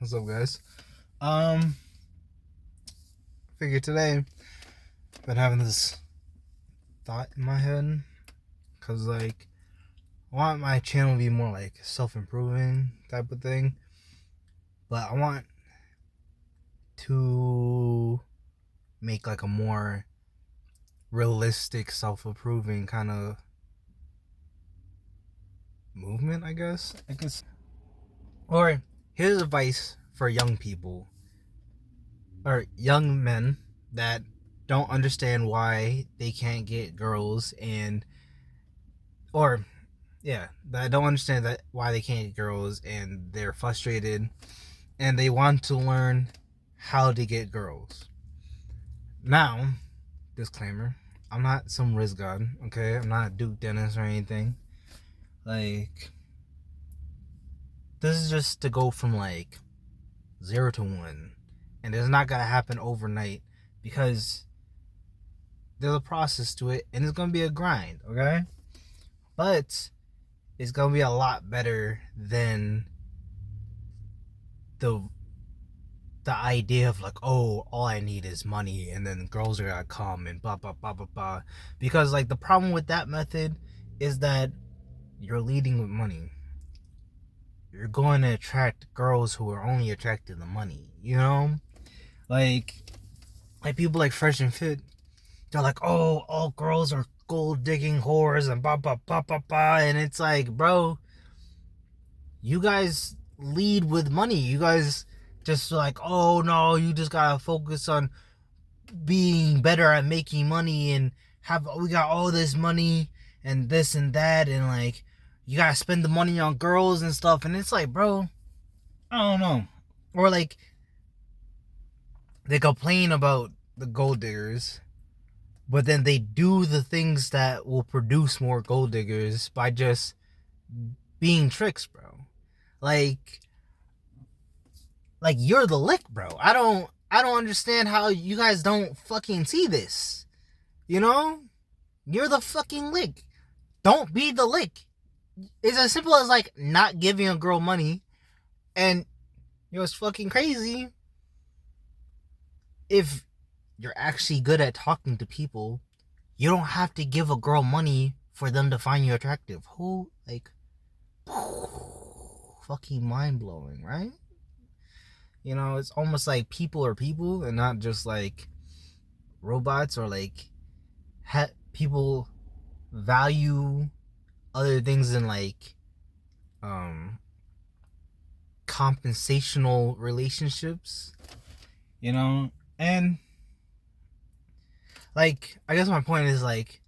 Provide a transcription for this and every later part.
What's up, guys? Um, Figure today, been having this thought in my head, cause like I want my channel to be more like self-improving type of thing, but I want to make like a more realistic self-improving kind of movement, I guess. Or here's advice for young people or young men that don't understand why they can't get girls or that don't understand that why they can't get girls and they're frustrated and they want to learn how to get girls. Now, disclaimer, I'm not some Riz God, okay? I'm not Duke Dennis or anything. Like, this is just to go from like 0 to 1. And it's not gonna happen overnight because there's a process to it and it's gonna be a grind, okay? But it's gonna be a lot better than the idea of like, oh, all I need is money and then girls are gonna come and blah blah blah blah blah. Because like the problem with that method is that you're leading with money. You're going to attract girls who are only attracted to money, you know? Like people like Fresh and Fit, they're like, oh, all girls are gold digging whores and blah blah blah blah blah. And it's like, bro, you guys lead with money. You guys just like, oh no, you just gotta focus on being better at making money and we got all this money and this and that, and like you gotta spend the money on girls and stuff. And it's like, bro, I don't know. Or like they complain about the gold diggers, but then they do the things that will produce more gold diggers by just being tricks, bro. Like you're the lick, bro. I don't understand how you guys don't fucking see this. You know? You're the fucking lick. Don't be the lick. It's as simple as like not giving a girl money. And it's fucking crazy. If you're actually good at talking to people, you don't have to give a girl money for them to find you attractive. Who, like, fucking mind blowing, right? You know, it's almost like people are people and not just like robots, or like people value other things than like compensational relationships, you know? And like, I guess my point is like,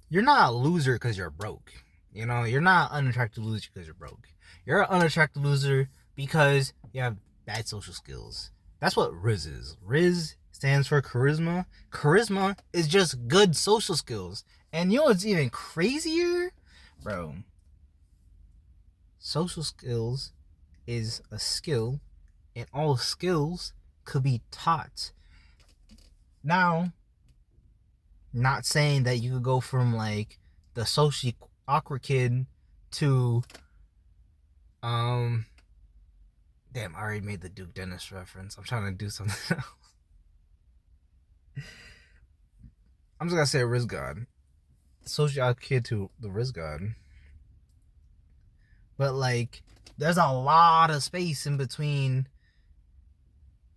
you're not a loser because you're broke. You know, you're not an unattractive loser because you're broke. You're an unattractive loser because you have bad social skills. That's what Riz is. Riz stands for charisma. Charisma is just good social skills. And you know what's even crazier? Bro, social skills is a skill, and all skills could be taught. Now, not saying that you could go from like the socially awkward kid to damn, I already made the Duke Dennis reference. I'm trying to do something else. I'm just gonna say Riz God. Socially awkward kid to the Riz God. But like, there's a lot of space in between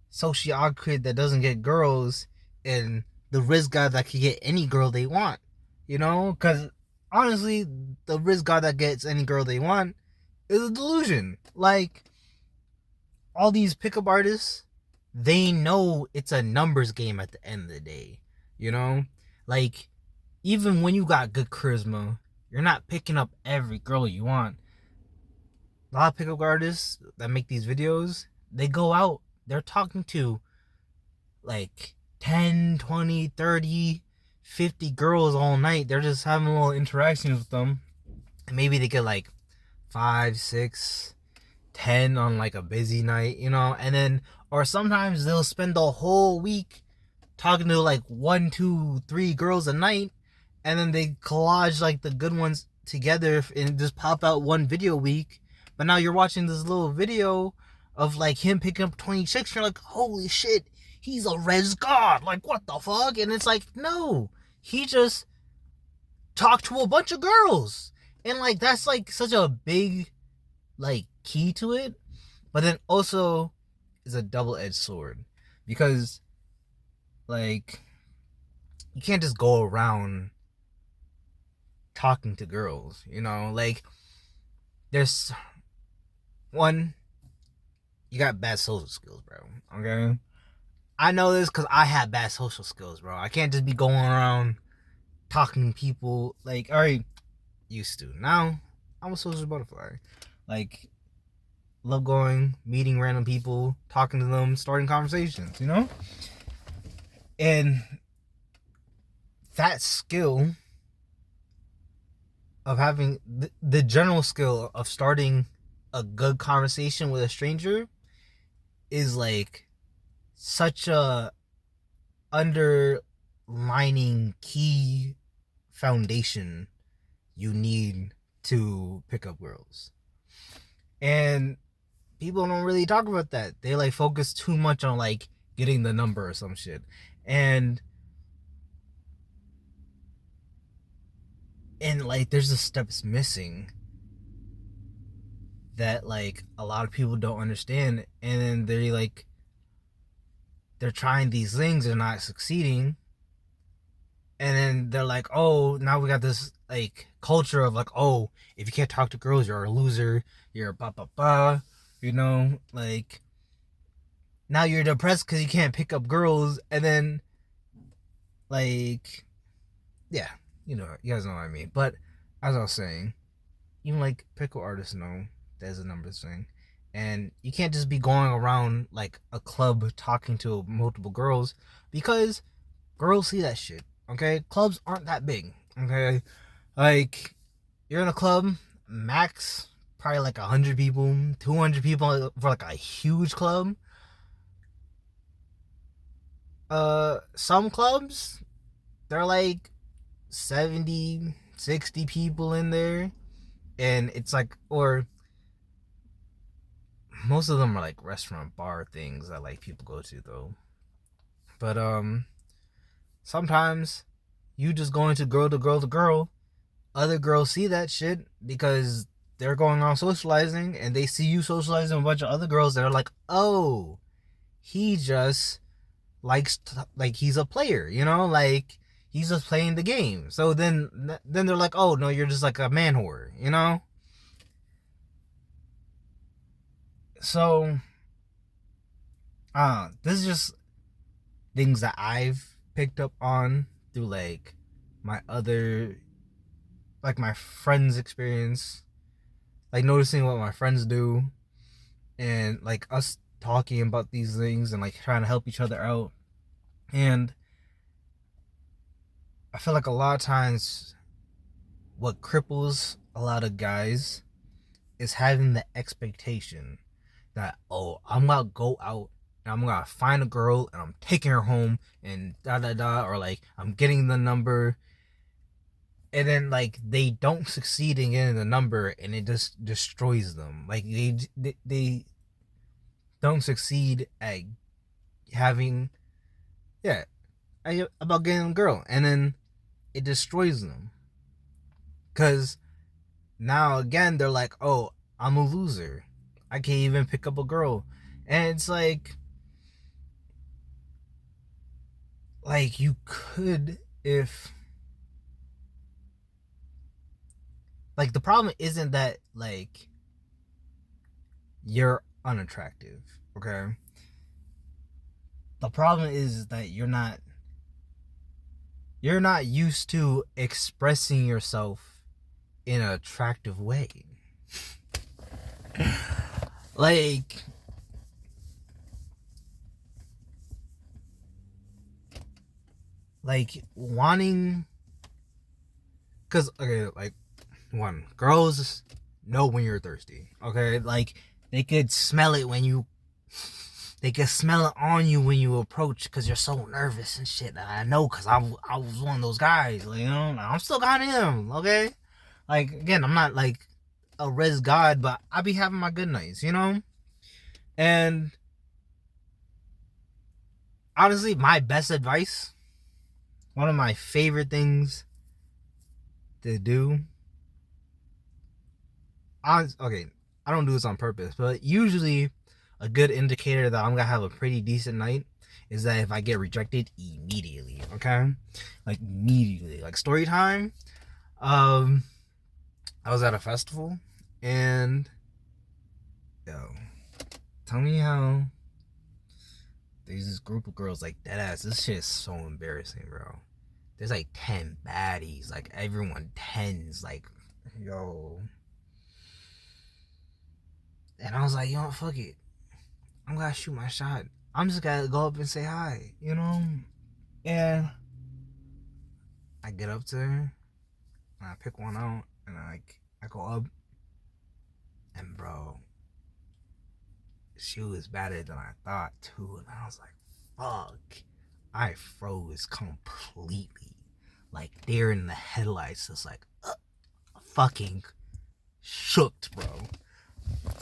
socially awkward kid that doesn't get girls and the Riz God that can get any girl they want. You know? Because honestly, the Riz God that gets any girl they want is a delusion. Like, all these pickup artists, they know it's a numbers game at the end of the day. You know? Like, even when you got good charisma, you're not picking up every girl you want. A lot of pickup artists that make these videos, they go out, they're talking to like 10, 20, 30, 50 girls all night. They're just having little interactions with them. And maybe they get like 5, 6, 10 on like a busy night, you know? And then, or sometimes they'll spend the whole week talking to like 1, 2, 3 girls a night. And then they collage like the good ones together and just pop out one video a week. But now you're watching this little video of like him picking up 20 chicks. You're like, holy shit, he's a res god. Like, what the fuck? And it's like, no, he just talked to a bunch of girls. And like, that's like such a big like key to it. But then also is a double-edged sword, because like you can't just go around talking to girls, you know? Like, there's one, you got bad social skills, bro. Okay? I know this because I had bad social skills, bro. I can't just be going around talking to people. Like, alright, used to. Now, I'm a social butterfly. Like, love going, meeting random people, talking to them, starting conversations, you know? And that skill of having the general skill of starting a good conversation with a stranger is like such a underlining key foundation you need to pick up girls. And people don't really talk about that. They like focus too much on like getting the number or some shit. And like there's the steps missing that like a lot of people don't understand, and then they're trying these things, they're not succeeding, and then they're like, oh, now we got this like culture of like, oh, if you can't talk to girls, you're a loser, you're a ba ba ba, you know, like now you're depressed because you can't pick up girls. And then like, yeah, you know, you guys know what I mean. But as I was saying, even like pickle artists know there's a numbers thing, and you can't just be going around like a club talking to multiple girls, because girls see that shit. Okay, clubs aren't that big. Okay, like you're in a club, max probably like 100 people, 200 people for like a huge club. Some clubs they're like 70, 60 people in there, and it's like, or most of them are like restaurant bar things that like people go to though. But sometimes you just going to girl to girl to girl, other girls see that shit because they're going on socializing, and they see you socializing with a bunch of other girls that are like, oh, he just likes like he's a player, you know, like he's just playing the game. So then they're like, oh no, you're just like a man whore, you know. So this is just things that I've picked up on through like my other, like my friends' experience, like noticing what my friends do, and like us talking about these things and like trying to help each other out. And I feel like a lot of times what cripples a lot of guys is having the expectation that, oh, I'm gonna go out and I'm gonna find a girl and I'm taking her home and da da da, or like I'm getting the number, and then like they don't succeed in getting the number and it just destroys them. Like they don't succeed at having, yeah, about getting a girl, and then it destroys them, because now again they're like, oh, I'm a loser, I can't even pick up a girl. And it's like you could, if like the problem isn't that like you're unattractive, okay? The problem is that you're not used to expressing yourself in an attractive way. like wanting, because okay, like one, girls know when you're thirsty, okay? Like they could smell it they can smell it on you when you approach, because you're so nervous and shit. I know, because I was one of those guys, like, you know, I'm still kind of him, okay? Like, again, I'm not like a res god, but I be having my good nights, you know? And honestly, my best advice, one of my favorite things to do, okay, I don't do this on purpose, but usually a good indicator that I'm gonna have a pretty decent night is that if I get rejected immediately, okay? Like immediately. Like story time. I was at a festival and yo, tell me how there's this group of girls like dead ass. This shit is so embarrassing, bro. There's like 10 baddies, like everyone tens, like yo. And I was like, yo, fuck it. I'm gonna shoot my shot. I'm just gonna go up and say hi, you know? And I get up to her and I pick one out and I go up and bro, she was better than I thought too. And I was like, fuck. I froze completely. Like deer in the headlights, just like fucking shook, bro.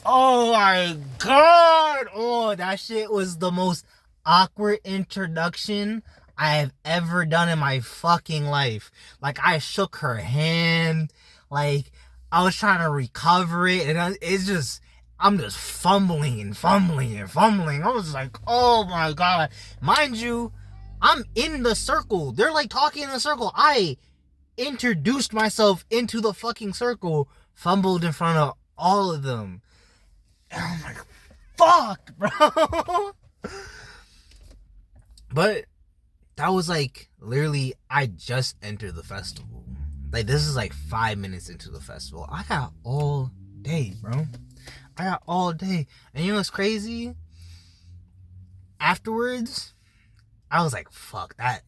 Oh my god! Oh, that shit was the most awkward introduction I have ever done in my fucking life. Like, I shook her hand. Like, I was trying to recover it. And I'm just fumbling and fumbling and fumbling. I was like, oh my god. Mind you, I'm in the circle. They're like talking in the circle. I introduced myself into the fucking circle, fumbled in front of all of them. And I'm like, fuck, bro. But that was like literally, I just entered the festival. Like, this is like 5 minutes into the festival. I got all day, bro. I got all day. And you know what's crazy? Afterwards, I was like, fuck, that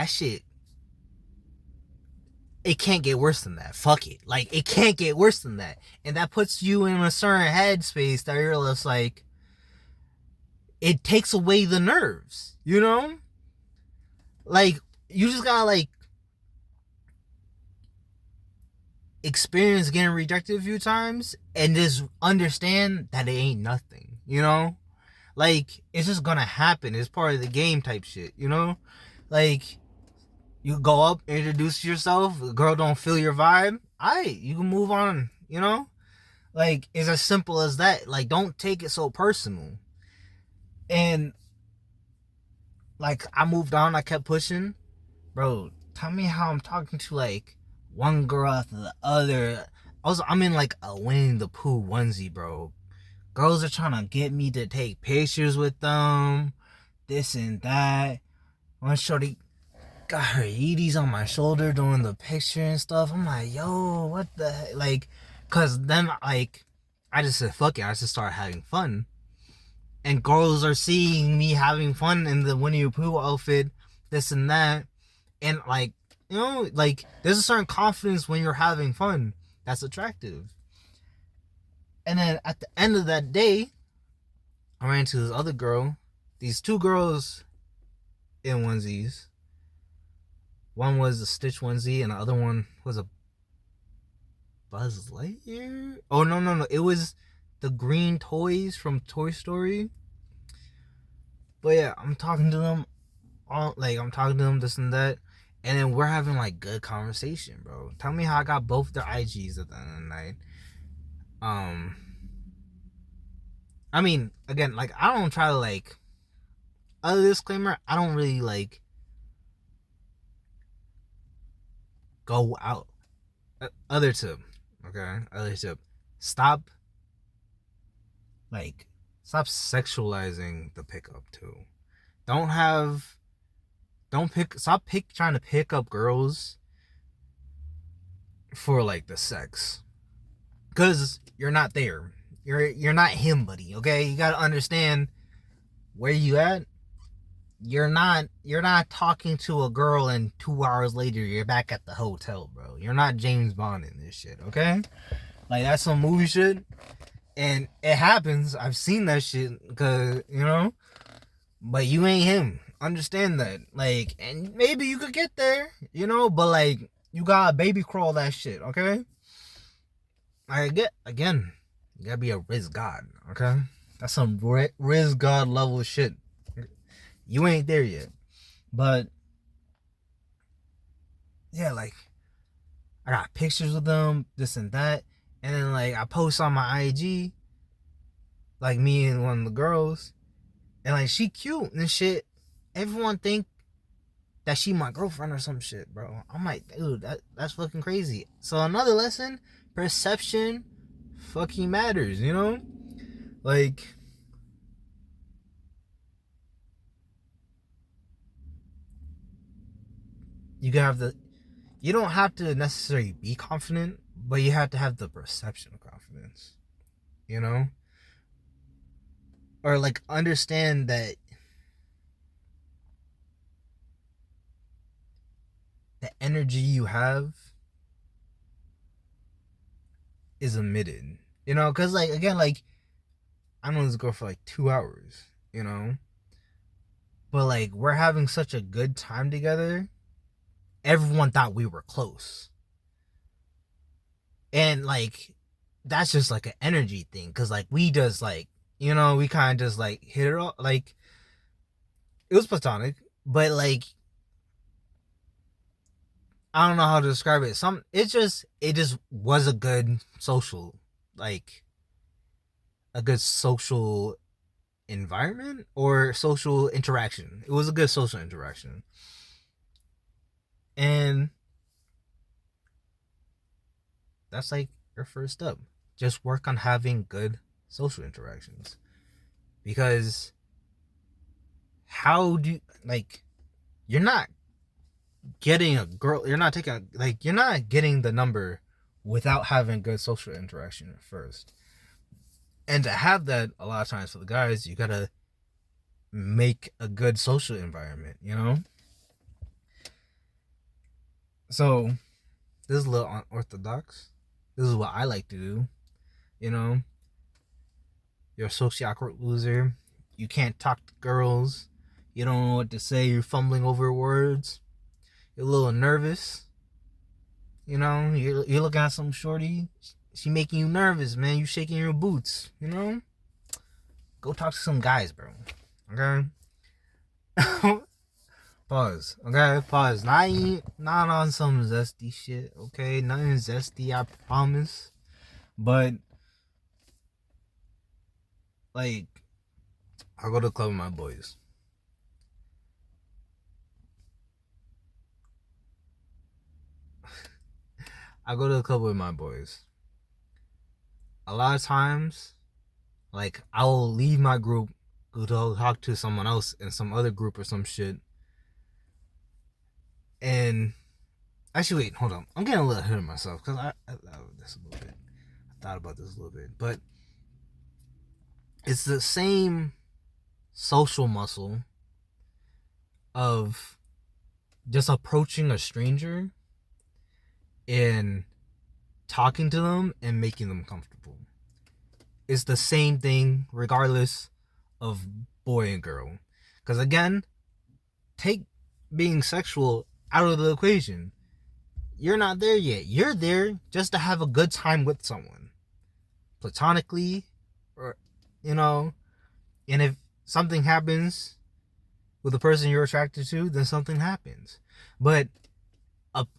shit, it can't get worse than that. Fuck it. Like, it can't get worse than that. And that puts you in a certain headspace that you're just like, it takes away the nerves, you know? Like, you just gotta, like, experience getting rejected a few times and just understand that it ain't nothing, you know? Like, it's just gonna happen. It's part of the game type shit, you know? Like, you go up, introduce yourself, the girl don't feel your vibe, alright, you can move on, you know? Like, it's as simple as that. Like, don't take it so personal. And, like, I moved on, I kept pushing. Bro, tell me how I'm talking to, like, one girl after the other. I'm in, like, a Winnie the Pooh onesie, bro. Girls are trying to get me to take pictures with them, this and that. One shorty got her Yeezys on my shoulder doing the picture and stuff. I'm like, yo, what the heck? Like, cause then, like, I just said, fuck it. I just started having fun. And girls are seeing me having fun in the Winnie the Pooh outfit, this and that. And, like, you know, like, there's a certain confidence when you're having fun that's attractive. And then at the end of that day, I ran into this other girl. These two girls in onesies. One was a Stitch onesie, and the other one was a Buzz Lightyear. Oh no! It was the green toys from Toy Story. But yeah, I'm talking to them, this and that, and then we're having like good conversation, bro. Tell me how I got both their IGs at the end of the night. I mean, again, like, I don't try to, like, other disclaimer, I don't really, like, go out. Other tip, okay? Other tip. Stop sexualizing the pickup, too. Stop trying to pick up girls for, like, the sex. Because you're not there. You're not him, buddy, okay? You gotta understand where you at. You're not talking to a girl and 2 hours later you're back at the hotel, bro. You're not James Bond in this shit, okay? Like, that's some movie shit. And it happens. I've seen that shit, because, you know? But you ain't him. Understand that. Like, and maybe you could get there, you know? But, like, you gotta baby crawl that shit, okay? I get again, you gotta be a Riz God, okay? That's some Riz God level shit. You ain't there yet, but yeah, like I got pictures of them, this and that, and then like I post on my IG, like me and one of the girls, and like she cute and shit. Everyone think that she my girlfriend or some shit, bro. I'm like, dude, that's fucking crazy. So another lesson, perception fucking matters, you know? Like you can have the you don't have to necessarily be confident, but you have to have the perception of confidence, you know? Or like understand that the energy you have is emitted. You know, cause like again, like I know this girl for like 2 hours, you know? But like we're having such a good time together. Everyone thought we were close. And like that's just like an energy thing. Cause like we just like, you know, we kind of just like hit it off. Like it was platonic, but like I don't know how to describe it. It just was a good social, like a good social environment or social interaction. It was a good social interaction. And that's like your first step. Just work on having good social interactions. Because how do you, like you're not getting a girl, you're not taking like you're not getting the number without having good social interaction at first. And to have that a lot of times for the guys, you gotta make a good social environment, you know? So this is a little unorthodox. This is what I like to do, you know? You're a socially awkward loser. You can't talk to girls. You don't know what to say. You're fumbling over words. You're a little nervous. You know, you're looking at some shorty. She making you nervous, man. You shaking your boots. You know, go talk to some guys, bro. Okay. Pause. Okay. Pause. Not on some zesty shit. Okay. Nothing zesty. I promise. But like, I go to the club with my boys. I go to the club with my boys. A lot of times, like I will leave my group, go to talk to someone else in some other group or some shit, and actually wait, hold on. I'm getting a little ahead of myself because I this a little bit. I thought about this a little bit, but it's the same social muscle of just approaching a stranger and talking to them and making them comfortable. It's the same thing regardless of boy and girl. Because again, take being sexual out of the equation. You're not there yet. You're there just to have a good time with someone, platonically, or, you know, and if something happens with the person you're attracted to, then something happens. But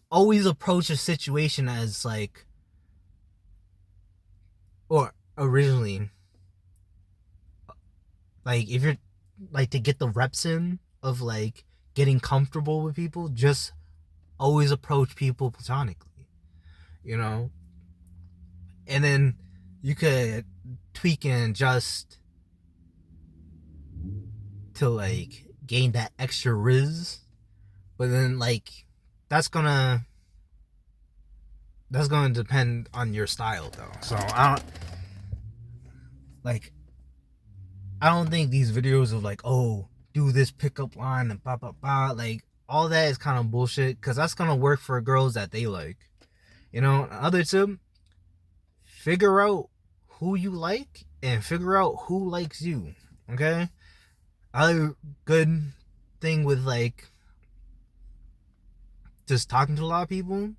always approach a situation as like, or originally, like if you're like to get the reps in of like getting comfortable with people, just always approach people platonically, you know, and then you could tweak and adjust to like gain that extra riz, but then like that's gonna that's gonna depend on your style though. So like I don't think these videos of like, oh, do this pickup line and blah blah blah, like all that is kind of bullshit because that's gonna work for girls that they like, you know. Other tip, figure out who you like and figure out who likes you. Okay. Other good thing with like just talking to a lot of people,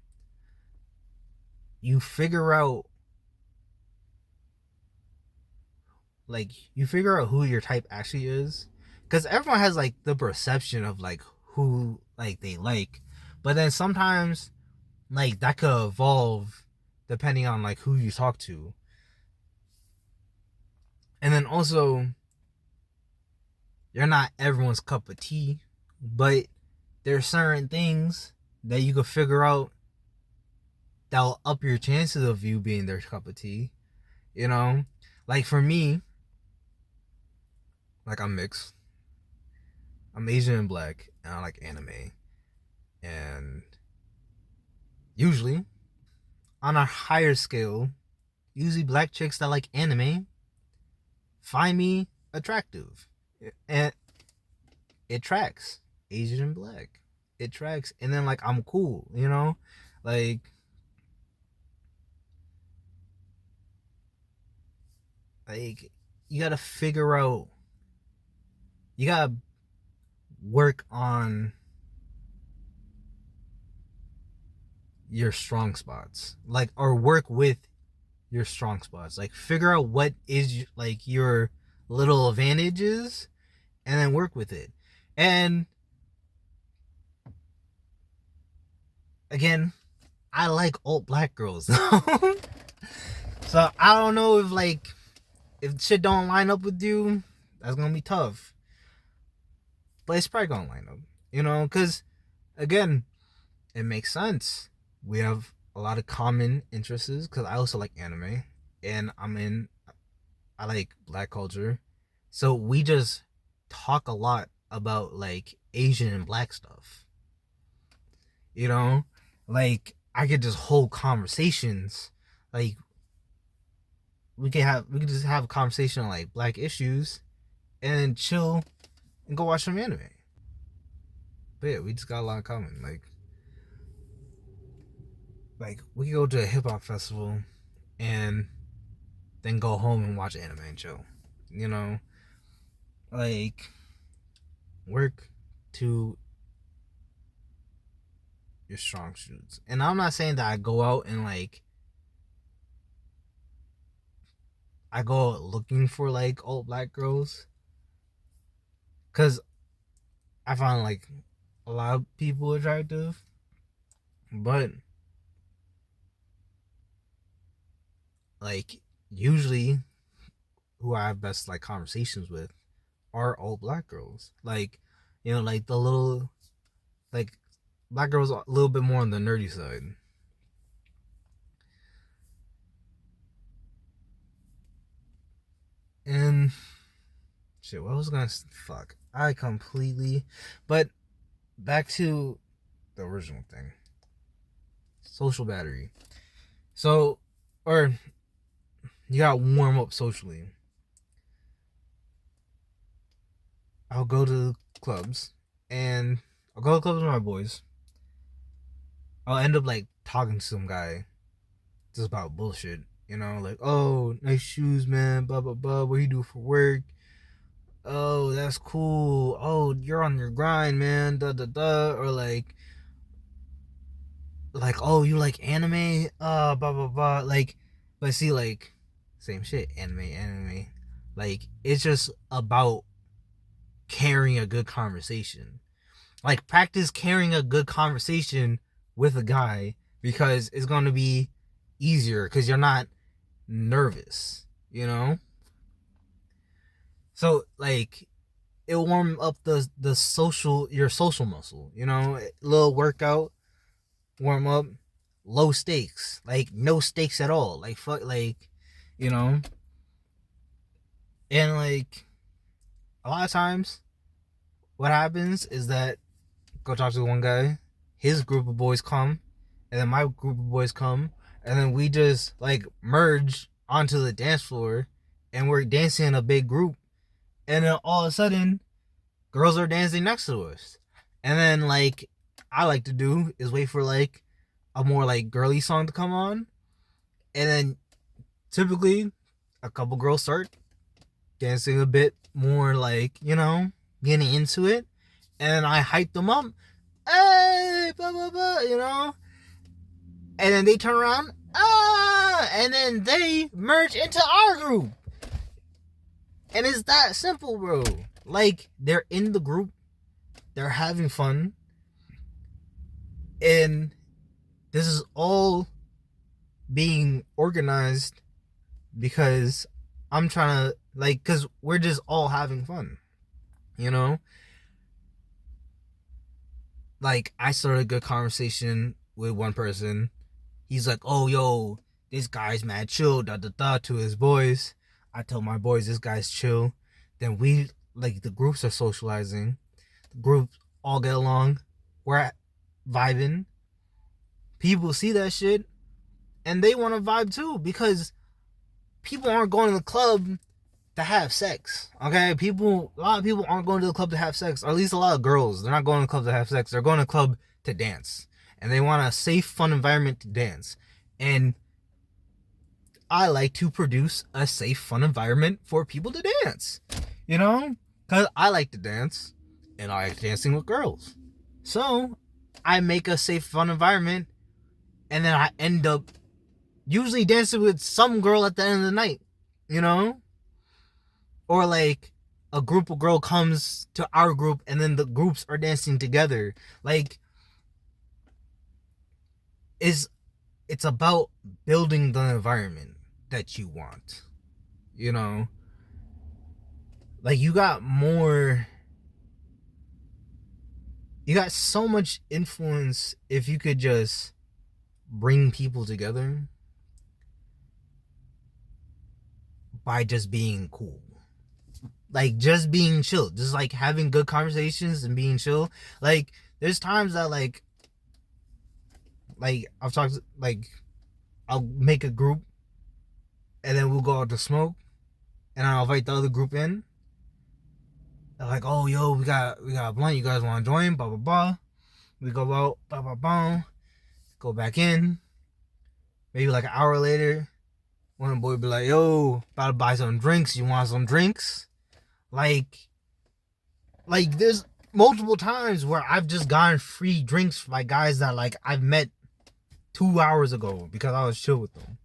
you figure out like you figure out who your type actually is, because everyone has like the perception of like who like they like, but then sometimes like that could evolve depending on like who you talk to. And then also, you're not everyone's cup of tea, but there's certain things that you could figure out that'll up your chances of you being their cup of tea. You know, like for me, like I'm mixed. I'm Asian and black, and I like anime. And usually, on a higher scale, usually black chicks that like anime find me attractive, and it tracks. Asian and black, it tracks. And then like I'm cool, you know, like like you gotta figure out, you gotta work on your strong spots, like, or work with your strong spots, like figure out what is like your little advantages and then work with it. And again, I like old black girls. So I don't know if like if shit don't line up with you, that's gonna be tough. But it's probably gonna line up, you know, because again, it makes sense. We have a lot of common interests because I also like anime, and I like black culture, so we just talk a lot about like Asian and black stuff. You know, like I could just hold conversations, like we could just have a conversation on like black issues, and then chill and go watch some anime. But yeah, we just got a lot in common. Like we could go to a hip hop festival and then go home and watch anime and chill. You know, like work to your strong suits. And I'm not saying that I go out and like I go out looking for like old black girls, cuz I find like a lot of people attractive, but like usually who I have best like conversations with are old black girls. Like, you know, like the little like black girls are a little bit more on the nerdy side. And shit, what was I gonna fuck? I completely, but back to the original thing. Social battery. So, or you gotta warm up socially. I'll go to clubs, and I'll go to clubs with my boys. I'll end up like talking to some guy just about bullshit. You know, like, oh, nice shoes, man, blah blah blah. What you do for work? Oh, that's cool. Oh, you're on your grind, man. Da da da. Or like, oh, you like anime? Blah blah blah. Like, but see, like, same shit. Anime. Like, it's just about carrying a good conversation. Like, practice carrying a good conversation with a guy, because it's gonna be easier because you're not nervous. You know. So like it'll warm up the social your social muscle, you know, a little workout, warm up, low stakes, like no stakes at all, like fuck, like, you know. And like a lot of times what happens is that go talk to one guy, his group of boys come, and then my group of boys come, and then we just like merge onto the dance floor, and we're dancing in a big group, and then all of a sudden girls are dancing next to us. And then like I like to do is wait for like a more like girly song to come on. And then typically a couple girls start dancing a bit more, like, you know, getting into it. And I hype them up. Hey, blah blah blah, you know. And then they turn around, and then they merge into our group. And it's that simple, bro. Like, they're in the group, they're having fun, and this is all being organized because I'm trying to, like, because we're just all having fun, you know? Like, I started a good conversation with one person. He's like, oh, yo, this guy's mad chill, da da da, to his boys. I tell my boys, this guy's chill. Then we, like, the groups are socializing. The groups all get along. We're vibing. People see that shit and they want to vibe too because people aren't going to the club to have sex. Okay, a lot of people aren't going to the club to have sex, or at least a lot of girls. They're not going to the club to have sex. They're going to the club to dance, and they want a safe, fun environment to dance. And I like to produce a safe, fun environment for people to dance. You know, because I like to dance, and I like dancing with girls. So I make a safe, fun environment, and then I end up usually dancing with some girl at the end of the night. You know, or like a group of girl comes to our group and then the groups are dancing together. Like, is it's about building the environment that you want, you know? Like, you got so much influence if you could just bring people together by just being cool, like just being chill, just like having good conversations and being chill. Like, there's times that like I've talked, like, I'll make a group and then we'll go out to smoke and I'll invite the other group in. They're like, oh, yo, we got a blunt, you guys want to join, blah blah blah. We go out, blah blah blah, go back in. Maybe like an hour later, one boy be like, yo, about to buy some drinks, you want some drinks? Like there's multiple times where I've just gotten free drinks by guys that, like, I've met 2 hours ago because I was chill with them.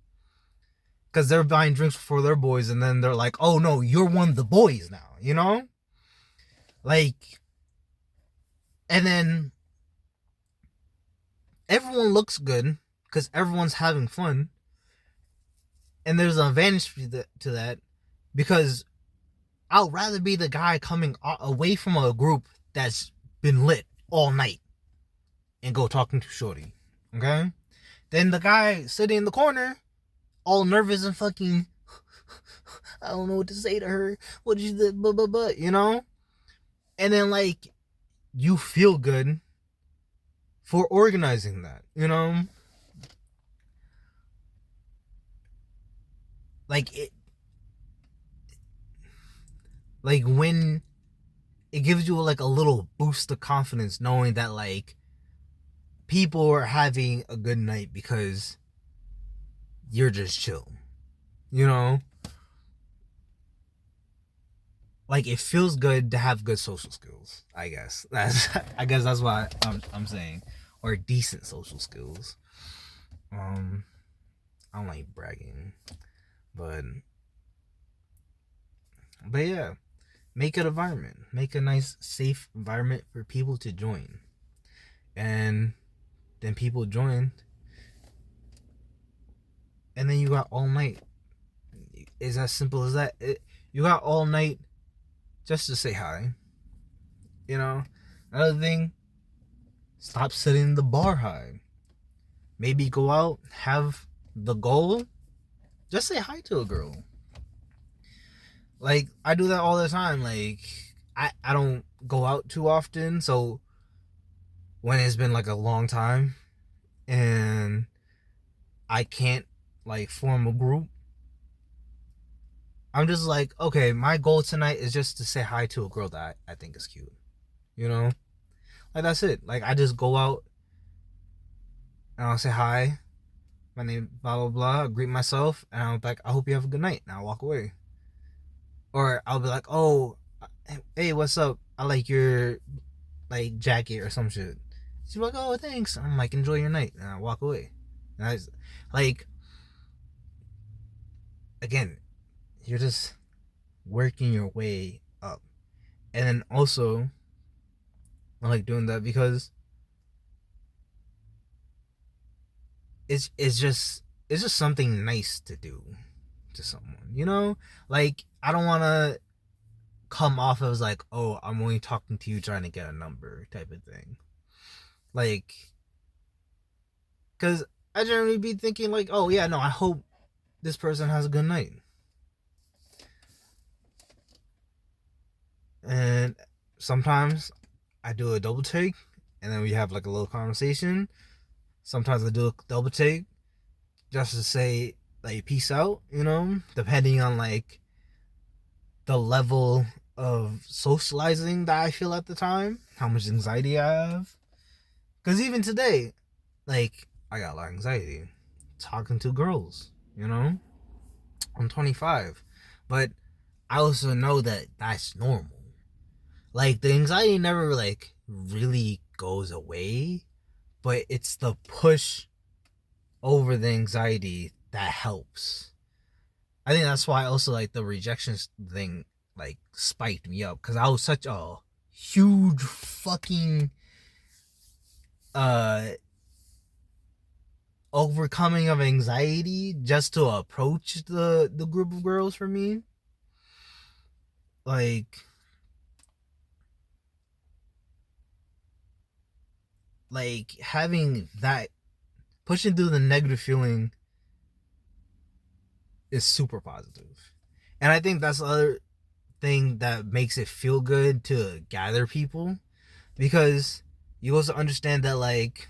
Because they're buying drinks for their boys, and then they're like, oh no, you're one of the boys now, you know? Like, and then everyone looks good because everyone's having fun. And there's an advantage to that because I'd rather be the guy coming away from a group that's been lit all night and go talking to shorty, okay? Then the guy sitting in the corner, all nervous and fucking, I don't know what to say to her. What did you do? Blah, blah, blah, you know? And then, like, you feel good for organizing that, you know? Like, when it gives you, like, a little boost of confidence knowing that, like, people are having a good night because you're just chill, you know? Like, it feels good to have good social skills, I guess. I guess that's what I'm saying. Or decent social skills. I don't like bragging. But yeah. Make an environment. Make a nice, safe environment for people to join. And then people join. And then you got all night. It's as simple as that. You got all night just to say hi. You know? Another thing, stop setting the bar high. Maybe go out, have the goal, just say hi to a girl. Like, I do that all the time. Like, I don't go out too often, so when it's been like a long time and I can't, like, form a group, I'm just like, okay, my goal tonight is just to say hi to a girl that I think is cute. You know? Like, that's it. Like, I just go out and I'll say hi. My name, blah, blah, blah. Greet myself. And I'm like, I hope you have a good night. And I'll walk away. Or I'll be like, oh, hey, what's up? I like your, like, jacket or some shit. She's like, oh, thanks. I'm like, enjoy your night. And I walk away. And I just, like, again, you're just working your way up. And then also I like doing that because it's just something nice to do to someone, you know? Like I don't wanna come off as like, oh, I'm only talking to you trying to get a number type of thing. Like, cause I generally be thinking like, oh yeah, no, I hope this person has a good night. And sometimes I do a double take and then we have like a little conversation. Sometimes I do a double take just to say like peace out, you know, depending on like the level of socializing that I feel at the time, how much anxiety I have. Because even today, like, I got a lot of anxiety talking to girls, you know? I'm 25. But I also know that that's normal. Like, the anxiety never, like, really goes away, but it's the push over the anxiety that helps. I think that's why also like the rejection thing like spiked me up because I was such a huge fucking uh overcoming of anxiety just to approach the group of girls for me. Like having that pushing through the negative feeling is super positive. And I think that's the other thing that makes it feel good to gather people because you also understand that like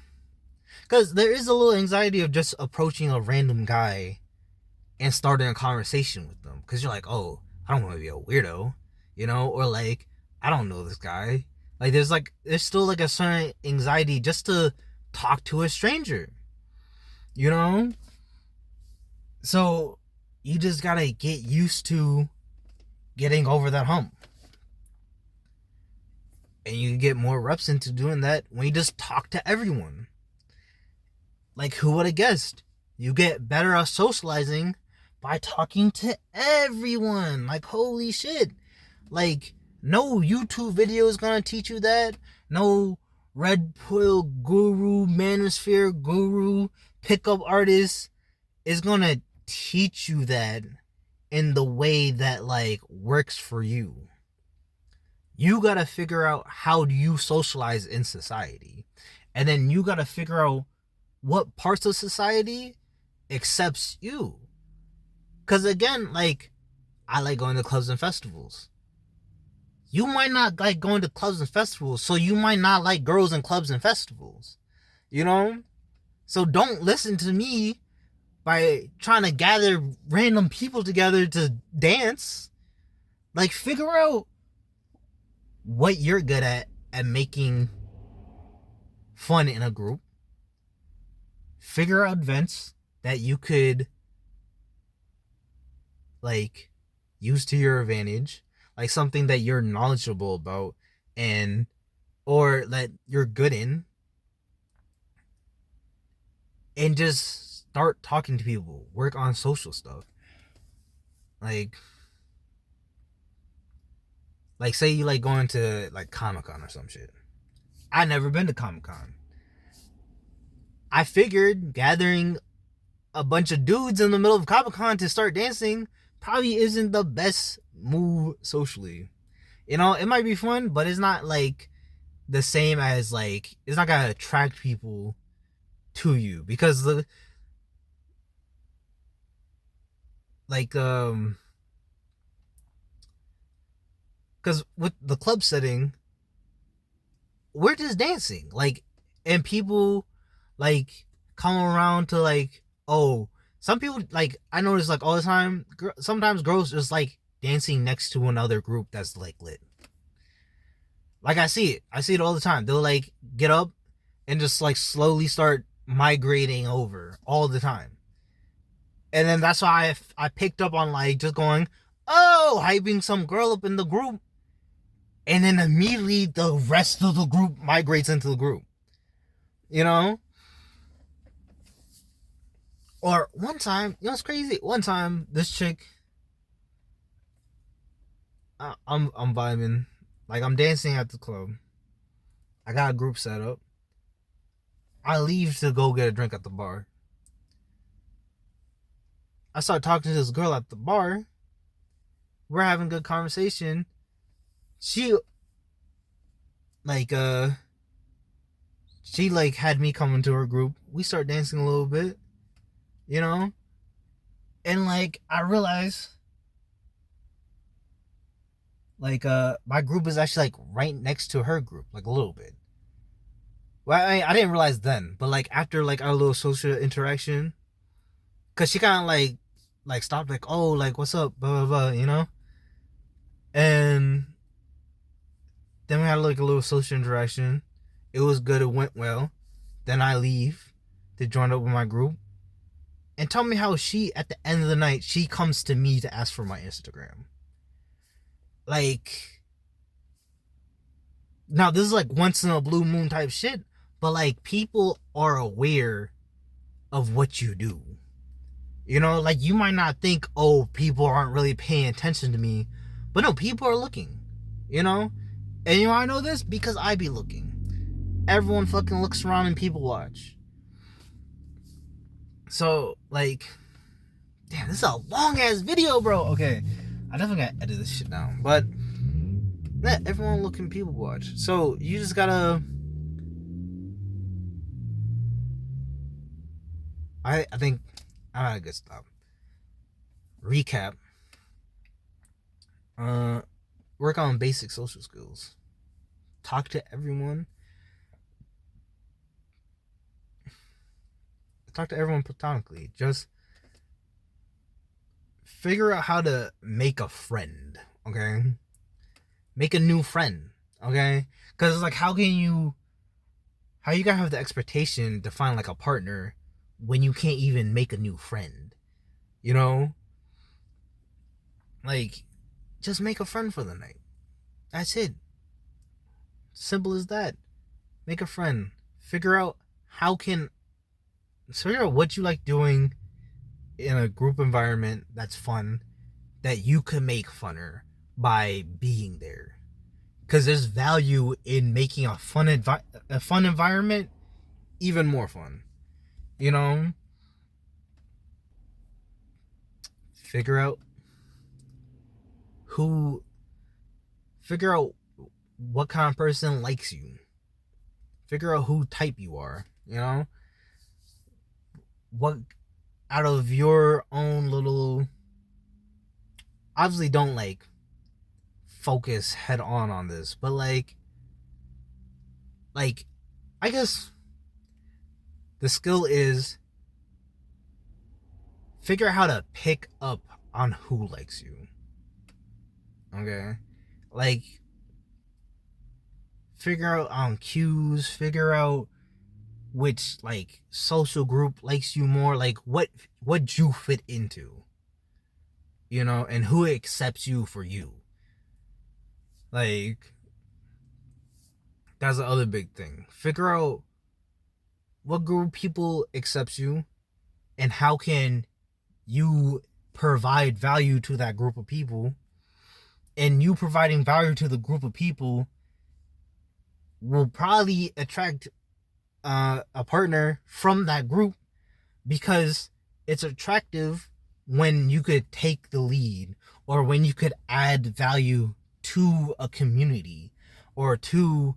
because there is a little anxiety of just approaching a random guy and starting a conversation with them. Because you're like, oh, I don't want to be a weirdo, you know? Or like, I don't know this guy. There's still like a certain anxiety just to talk to a stranger, you know? So you just gotta get used to getting over that hump. And you get more reps into doing that when you just talk to everyone. Like, who would have guessed? You get better at socializing by talking to everyone. Like, holy shit. Like, no YouTube video is gonna teach you that. No Red Pill guru, manosphere guru, pickup artist is gonna teach you that in the way that, like, works for you. You gotta figure out how do you socialize in society. And then you gotta figure out what parts of society accepts you. Because again, like, I like going to clubs and festivals. You might not like going to clubs and festivals, so you might not like girls in clubs and festivals. You know? So don't listen to me by trying to gather random people together to dance. Like, figure out what you're good at making fun in a group. Figure out events that you could like use to your advantage, like something that you're knowledgeable about and or that you're good in, and just start talking to people, work on social stuff. like like say you like going to like Comic-Con or some shit. I never been to Comic-Con. I figured gathering a bunch of dudes in the middle of Comic-Con to start dancing probably isn't the best move socially. You know, it might be fun, but it's not like the same as like it's not gonna attract people to you because the like because with the club setting we're just dancing like, and people like come around to like, oh, some people like I notice like all the time sometimes girls just like dancing next to another group that's like lit. Like I see it all the time. They'll like get up and just like slowly start migrating over all the time. And then that's why I picked up on like just going, oh, hyping some girl up in the group. And then immediately the rest of the group migrates into the group. You know? Or one time, you know, it's crazy. One time, this chick, I'm vibing. Like I'm dancing at the club. I got a group set up. I leave to go get a drink at the bar. I start talking to this girl at the bar. We're having good conversation. She like she like had me come into her group. We start dancing a little bit, you know? And like I realized like my group is actually like right next to her group, like a little bit. Well, I didn't realize then, but like after like our little social interaction, cause she kind of like stopped, like, oh, like what's up, blah blah blah, you know. And then we had like a little social interaction. It was good. It went well. Then I leave to join up with my group. And tell me how she, at the end of the night, she comes to me to ask for my Instagram. Like, now this is like once in a blue moon type shit, but like people are aware of what you do. You know, like you might not think, oh, people aren't really paying attention to me, but no, people are looking. You know, and you know I know this because I be looking. Everyone fucking looks around and people watch. So like, damn, this is a long ass video, bro. Okay, I definitely gotta edit this shit down, but yeah, everyone looking, people watch. So you just gotta. I think I'm at a good stop. Recap. Work on basic social skills. Talk to everyone. Talk to everyone platonically. Just figure out how to make a friend. Okay, make a new friend. Okay, because it's like how you gotta have the expectation to find like a partner when you can't even make a new friend. You know, like just make a friend for the night. That's it. Simple as that. Make a friend. Figure out figure out what you like doing in a group environment that's fun, that you can make funner by being there. Because there's value in making a fun environment even more fun. You know, figure out who, figure out what kind of person likes you. Figure out who type you are. You know, what out of your own little, obviously don't like focus head on this, but like I guess the skill is figure out how to pick up on who likes you. Okay, like figure out on cues, figure out which like social group likes you more, like what you fit into, you know, and who accepts you for you. Like that's the other big thing. Figure out what group of people accepts you and how can you provide value to that group of people, and you providing value to the group of people will probably attract a partner from that group, because it's attractive when you could take the lead or when you could add value to a community or to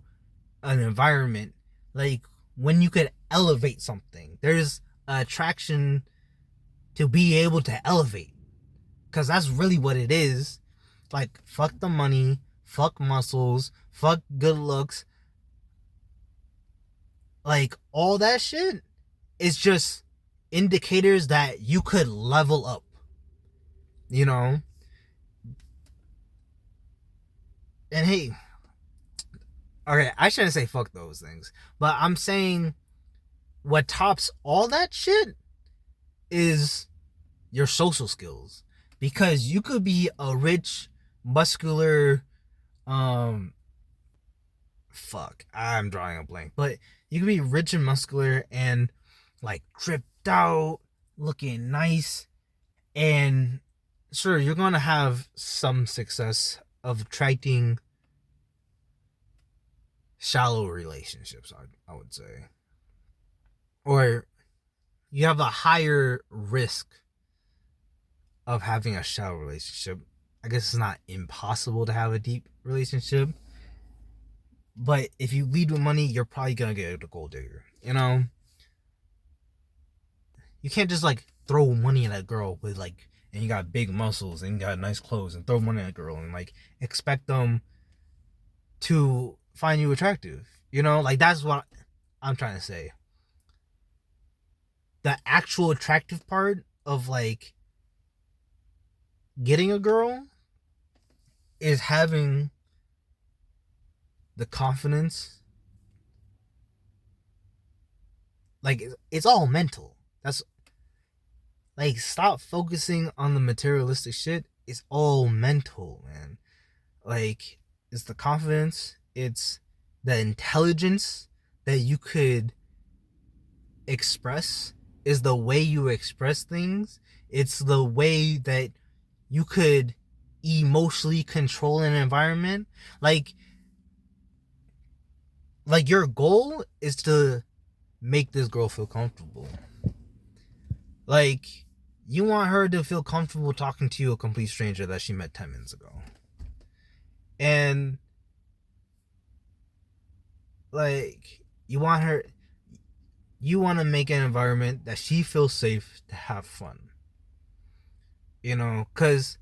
an environment. Like when you could elevate something, there's attraction to be able to elevate, because that's really what it is. Like fuck the money, fuck muscles, fuck good looks, like all that shit is just indicators that you could level up, you know. And hey, okay, I shouldn't say fuck those things, but I'm saying what tops all that shit is your social skills, because you could be a rich, muscular, um I'm drawing a blank, but you could be rich and muscular and like dripped out, looking nice, and sure, you're gonna have some success of attracting shallow relationships, I would say. Or you have a higher risk of having a shallow relationship. I guess it's not impossible to have a deep relationship, but if you lead with money, you're probably gonna get a gold digger. You know, you can't just like throw money at a girl with like, and you got big muscles and you got nice clothes and throw money at a girl and like expect them to find you attractive. You know, like that's what I'm trying to say. The actual attractive part of like getting a girl is having the confidence. Like it's all mental. That's like, stop focusing on the materialistic shit. It's all mental, man. Like, it's the confidence, it's the intelligence that you could express, is the way you express things. It's the way that you could emotionally control an environment. Like your goal is to make this girl feel comfortable. Like, you want her to feel comfortable talking to you, a complete stranger that she met 10 minutes ago. And like, you want to make an environment that she feels safe to have fun. You know, because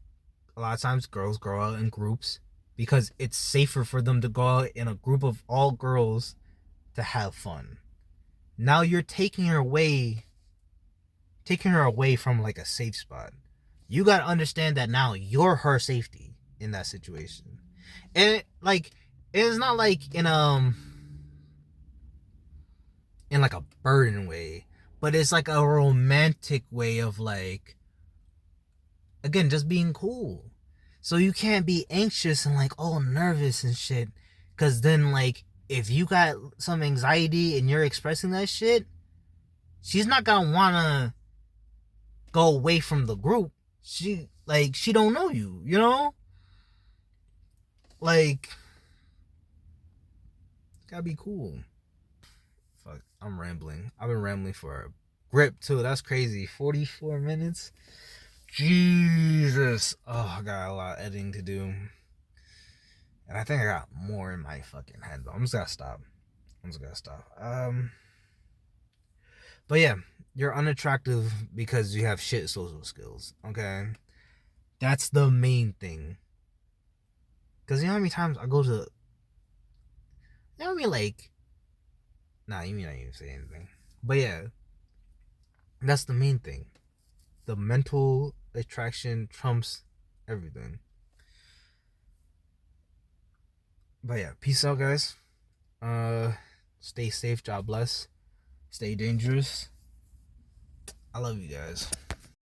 a lot of times girls grow out in groups because it's safer for them to go out in a group of all girls to have fun. Now you're taking her away from like a safe spot. You got to understand that now you're her safety in that situation. And it's not like in like a burden way, but it's like a romantic way of like, again, just being cool. So you can't be anxious and like all nervous and shit, cuz then like if you got some anxiety and you're expressing that shit, she's not going to want to go away from the group. She don't know you, you know? Like, gotta be cool. Fuck, I'm rambling. I've been rambling for a grip too. That's crazy. 44 minutes. Jesus. Oh, I got a lot of editing to do. And I think I got more in my fucking head, but I'm just gonna stop. But yeah, you're unattractive because you have shit social skills. Okay, that's the main thing. Cause you know how many times I go to, you know what I mean, like, nah, you mean I didn't even say anything. But yeah, that's the main thing. The mental attraction trumps everything. But yeah, peace out, guys. Uh, stay safe, God bless. Stay dangerous. I love you guys.